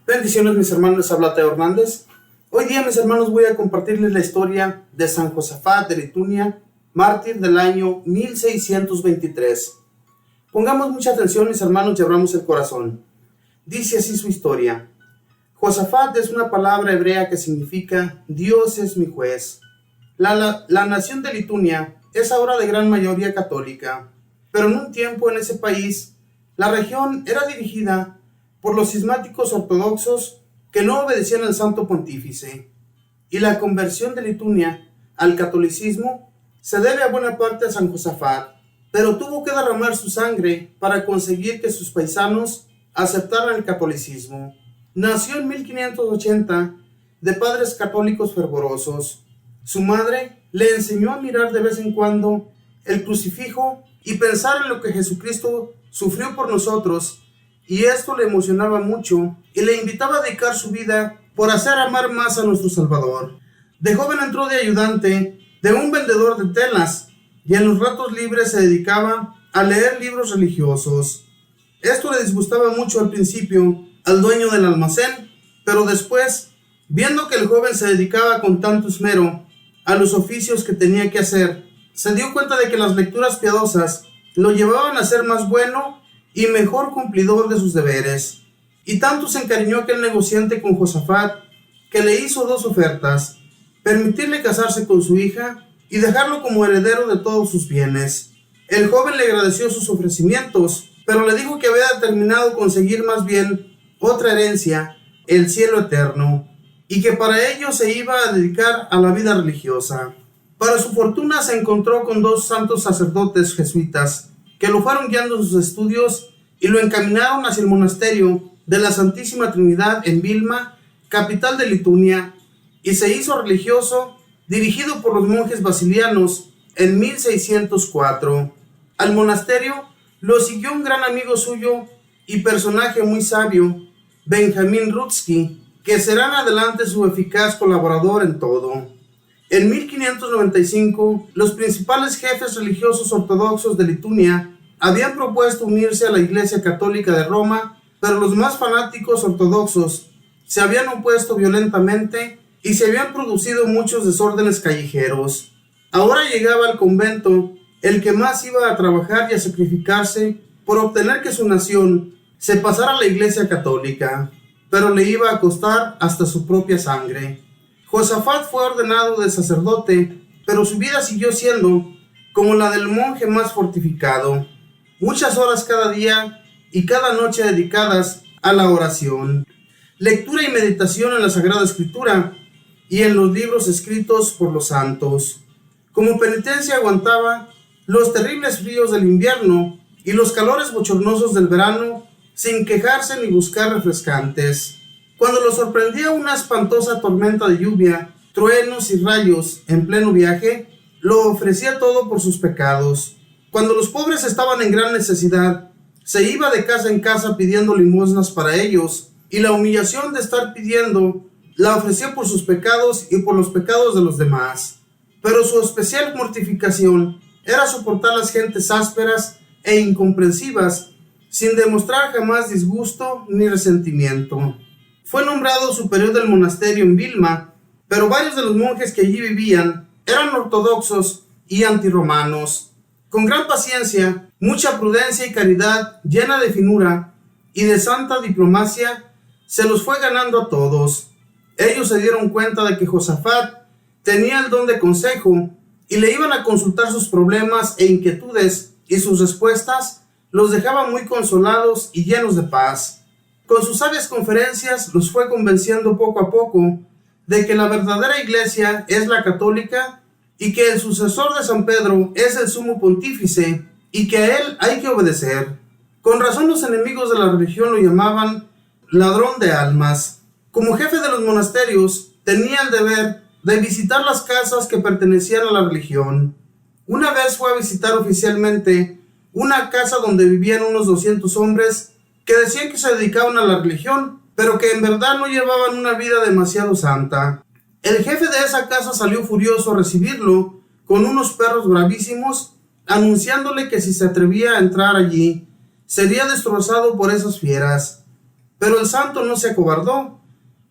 Bendiciones, mis hermanos, les habla Teo Hernández. Hoy día, mis hermanos, voy a compartirles la historia de San Josafat de Lituania, mártir del año 1623. Pongamos mucha atención, mis hermanos, y abramos el corazón. Dice así su historia. Josafat es una palabra hebrea que significa Dios es mi juez. La nación de Lituania es ahora de gran mayoría católica, pero en un tiempo en ese país, la región era dirigida por los cismáticos ortodoxos que no obedecían al Santo Pontífice, y la conversión de Lituania al catolicismo se debe a buena parte a San Josafat, pero tuvo que derramar su sangre para conseguir que sus paisanos aceptaran el catolicismo. Nació en 1580 de padres católicos fervorosos. Su madre le enseñó a mirar de vez en cuando el crucifijo y pensar en lo que Jesucristo sufrió por nosotros, y esto le emocionaba mucho y le invitaba a dedicar su vida por hacer amar más a nuestro Salvador. De joven entró de ayudante de un vendedor de telas y en los ratos libres se dedicaba a leer libros religiosos. Esto le disgustaba mucho al principio al dueño del almacén, pero después, viendo que el joven se dedicaba con tanto esmero a los oficios que tenía que hacer, se dio cuenta de que las lecturas piadosas lo llevaban a ser más bueno y mejor cumplidor de sus deberes. Y tanto se encariñó aquel negociante con Josafat que le hizo dos ofertas: permitirle casarse con su hija y dejarlo como heredero de todos sus bienes. El joven le agradeció sus ofrecimientos, pero le dijo que había determinado conseguir más bien otra herencia, el cielo eterno, y que para ello se iba a dedicar a la vida religiosa. Para su fortuna se encontró con dos santos sacerdotes jesuitas que lo fueron guiando en sus estudios y lo encaminaron hacia el monasterio de la Santísima Trinidad en Vilna, capital de Lituania, y se hizo religioso dirigido por los monjes basilianos en 1604. Al monasterio lo siguió un gran amigo suyo y personaje muy sabio, Benjamín Rutsky, que será en adelante su eficaz colaborador en todo. En 1595, los principales jefes religiosos ortodoxos de Lituania habían propuesto unirse a la Iglesia Católica de Roma, pero los más fanáticos ortodoxos se habían opuesto violentamente y se habían producido muchos desórdenes callejeros. Ahora llegaba al convento el que más iba a trabajar y a sacrificarse por obtener que su nación se pasara a la Iglesia Católica, pero le iba a costar hasta su propia sangre. Josafat fue ordenado de sacerdote, pero su vida siguió siendo como la del monje más fortificado. Muchas horas cada día y cada noche dedicadas a la oración, lectura y meditación en la Sagrada Escritura y en los libros escritos por los santos. Como penitencia aguantaba los terribles fríos del invierno y los calores bochornosos del verano sin quejarse ni buscar refrescantes. Cuando lo sorprendía una espantosa tormenta de lluvia, truenos y rayos en pleno viaje, lo ofrecía todo por sus pecados. Cuando los pobres estaban en gran necesidad, se iba de casa en casa pidiendo limosnas para ellos, y la humillación de estar pidiendo la ofrecía por sus pecados y por los pecados de los demás. Pero su especial mortificación era soportar las gentes ásperas e incomprensivas, sin demostrar jamás disgusto ni resentimiento. Fue nombrado superior del monasterio en Vilna, pero varios de los monjes que allí vivían eran ortodoxos y antiromanos. Con gran paciencia, mucha prudencia y caridad llena de finura y de santa diplomacia, se los fue ganando a todos. Ellos se dieron cuenta de que Josafat tenía el don de consejo y le iban a consultar sus problemas e inquietudes, y sus respuestas los dejaban muy consolados y llenos de paz. Con sus sabias conferencias los fue convenciendo poco a poco de que la verdadera iglesia es la católica y que el sucesor de San Pedro es el sumo pontífice y que a él hay que obedecer. Con razón los enemigos de la religión lo llamaban ladrón de almas. Como jefe de los monasterios tenía el deber de visitar las casas que pertenecían a la religión. Una vez fue a visitar oficialmente una casa donde vivían unos 200 hombres que decían que se dedicaban a la religión, pero que en verdad no llevaban una vida demasiado santa. El jefe de esa casa salió furioso a recibirlo con unos perros bravísimos, anunciándole que si se atrevía a entrar allí, sería destrozado por esas fieras. Pero el santo no se acobardó,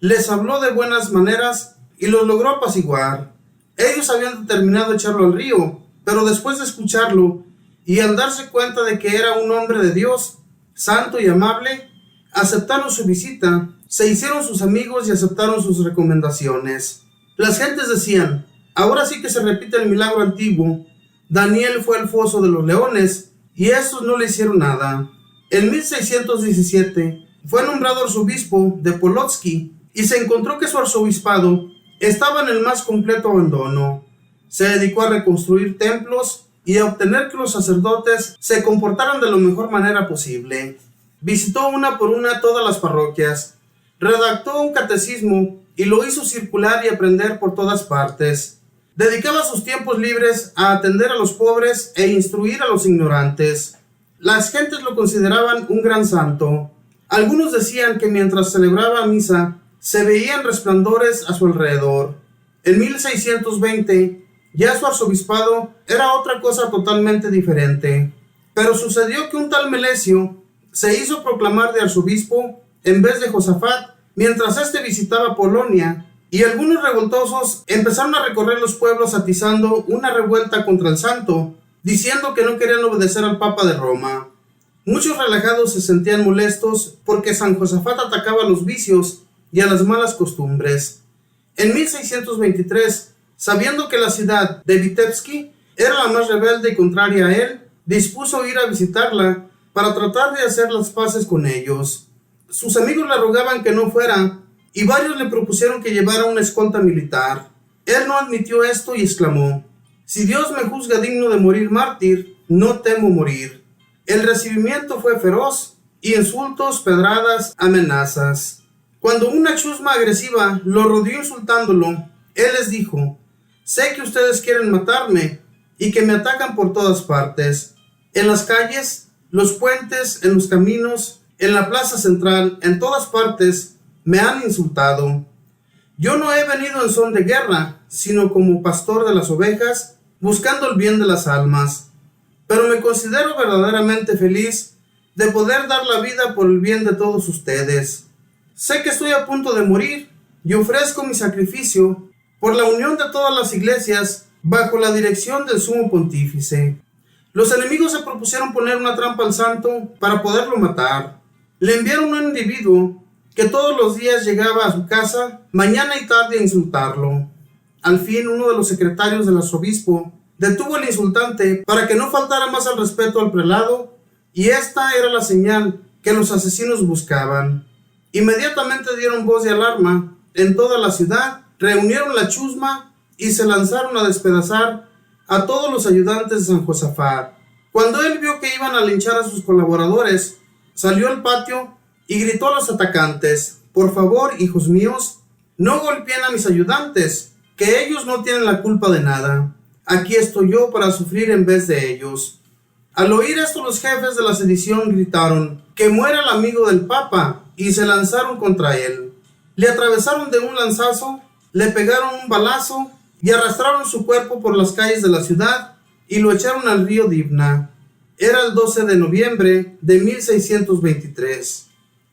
les habló de buenas maneras y los logró apaciguar. Ellos habían determinado echarlo al río, pero después de escucharlo y al darse cuenta de que era un hombre de Dios, santo y amable, aceptaron su visita, se hicieron sus amigos y aceptaron sus recomendaciones. Las gentes decían: ahora sí que se repite el milagro antiguo. Daniel fue al foso de los leones y estos no le hicieron nada. En 1617 fue nombrado arzobispo de Polotski y se encontró que su arzobispado estaba en el más completo abandono. Se dedicó a reconstruir templos y a obtener que los sacerdotes se comportaran de la mejor manera posible. Visitó una por una todas las parroquias, redactó un catecismo y lo hizo circular y aprender por todas partes. Dedicaba sus tiempos libres a atender a los pobres e instruir a los ignorantes. Las gentes lo consideraban un gran santo. Algunos decían que mientras celebraba misa se veían resplandores a su alrededor. En 1620 ya su arzobispado era otra cosa totalmente diferente. Pero sucedió que un tal Melesio se hizo proclamar de arzobispo en vez de Josafat mientras éste visitaba Polonia, y algunos revoltosos empezaron a recorrer los pueblos atizando una revuelta contra el santo, diciendo que no querían obedecer al Papa de Roma. Muchos relajados se sentían molestos porque San Josafat atacaba a los vicios y a las malas costumbres. En 1623, sabiendo que la ciudad de Vitebsk era la más rebelde y contraria a él, dispuso ir a visitarla para tratar de hacer las paces con ellos. Sus amigos le rogaban que no fuera, y varios le propusieron que llevara una escolta militar. Él no admitió esto y exclamó: si Dios me juzga digno de morir mártir, no temo morir. El recibimiento fue feroz, insultos, pedradas, amenazas. Cuando una chusma agresiva lo rodeó insultándolo, él les dijo: sé que ustedes quieren matarme y que me atacan por todas partes, en las calles, los puentes, en los caminos, en la plaza central, en todas partes me han insultado. Yo no he venido en son de guerra, sino como pastor de las ovejas, buscando el bien de las almas. Pero me considero verdaderamente feliz de poder dar la vida por el bien de todos ustedes. Sé que estoy a punto de morir y ofrezco mi sacrificio por la unión de todas las iglesias bajo la dirección del sumo pontífice. Los enemigos se propusieron poner una trampa al santo para poderlo matar. Le enviaron un individuo que todos los días llegaba a su casa, mañana y tarde, a insultarlo. Al fin, uno de los secretarios del arzobispo detuvo al insultante para que no faltara más al respeto al prelado, y esta era la señal que los asesinos buscaban. Inmediatamente dieron voz de alarma en toda la ciudad, reunieron la chusma y se lanzaron a despedazar a todos los ayudantes de San Josafat. Cuando él vio que iban a linchar a sus colaboradores, salió al patio y gritó a los atacantes: por favor, hijos míos, no golpeen a mis ayudantes, que ellos no tienen la culpa de nada. Aquí estoy yo para sufrir en vez de ellos. Al oír esto, los jefes de la sedición gritaron: que muera el amigo del Papa, y se lanzaron contra él. Le atravesaron de un lanzazo, le pegaron un balazo y arrastraron su cuerpo por las calles de la ciudad y lo echaron al río Dvina. Era el 12 de noviembre de 1623.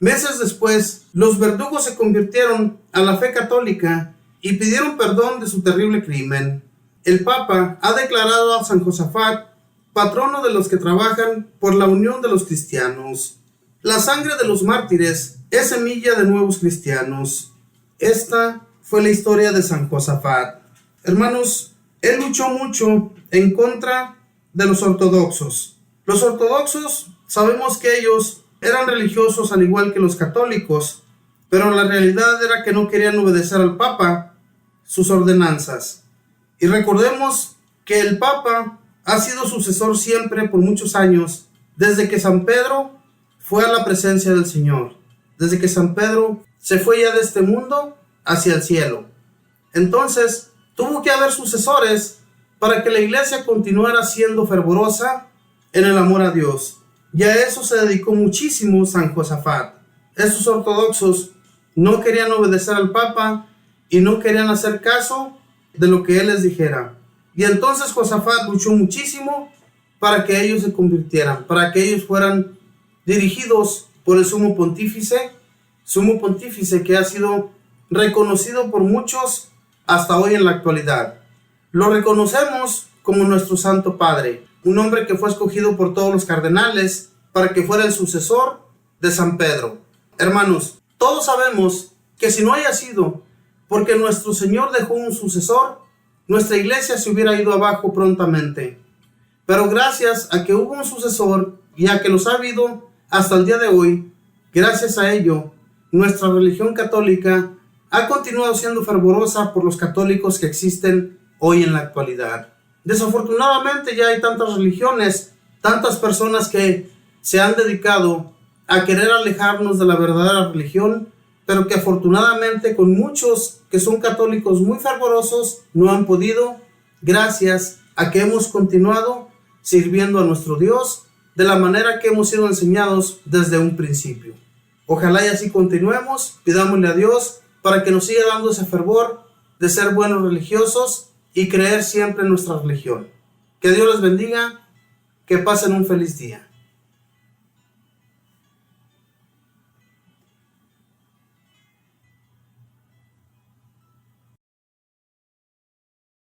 Meses después, los verdugos se convirtieron a la fe católica y pidieron perdón de su terrible crimen. El Papa ha declarado a San Josafat patrono de los que trabajan por la unión de los cristianos. La sangre de los mártires es semilla de nuevos cristianos. Esta fue la historia de San Josafat. Hermanos, él luchó mucho en contra de los ortodoxos. Los ortodoxos, sabemos que ellos eran religiosos al igual que los católicos, pero la realidad era que no querían obedecer al Papa sus ordenanzas. Y recordemos que el Papa ha sido sucesor siempre por muchos años, desde que San Pedro fue a la presencia del Señor, desde que San Pedro se fue ya de este mundo hacia el cielo. Entonces, tuvo que haber sucesores para que la iglesia continuara siendo fervorosa en el amor a Dios. Y a eso se dedicó muchísimo San Josafat. Estos ortodoxos no querían obedecer al Papa y no querían hacer caso de lo que él les dijera. Y entonces Josafat luchó muchísimo para que ellos se convirtieran, para que ellos fueran dirigidos por el sumo pontífice sumo pontífice que ha sido reconocido por muchos hasta hoy en la actualidad. Lo reconocemos como nuestro Santo Padre, un hombre que fue escogido por todos los cardenales para que fuera el sucesor de San Pedro. Hermanos, todos sabemos que si no haya sido porque nuestro Señor dejó un sucesor, nuestra iglesia se hubiera ido abajo prontamente. Pero gracias a que hubo un sucesor y a que los ha habido hasta el día de hoy, gracias a ello, nuestra religión católica ha continuado siendo fervorosa por los católicos que existen hoy en la actualidad. Desafortunadamente ya hay tantas religiones, tantas personas que se han dedicado a querer alejarnos de la verdadera religión, pero que afortunadamente con muchos que son católicos muy fervorosos no han podido, gracias a que hemos continuado sirviendo a nuestro Dios de la manera que hemos sido enseñados desde un principio. Ojalá y así continuemos, pidámosle a Dios para que nos siga dando ese fervor de ser buenos religiosos y creer siempre en nuestra religión. Que Dios les bendiga, que pasen un feliz día.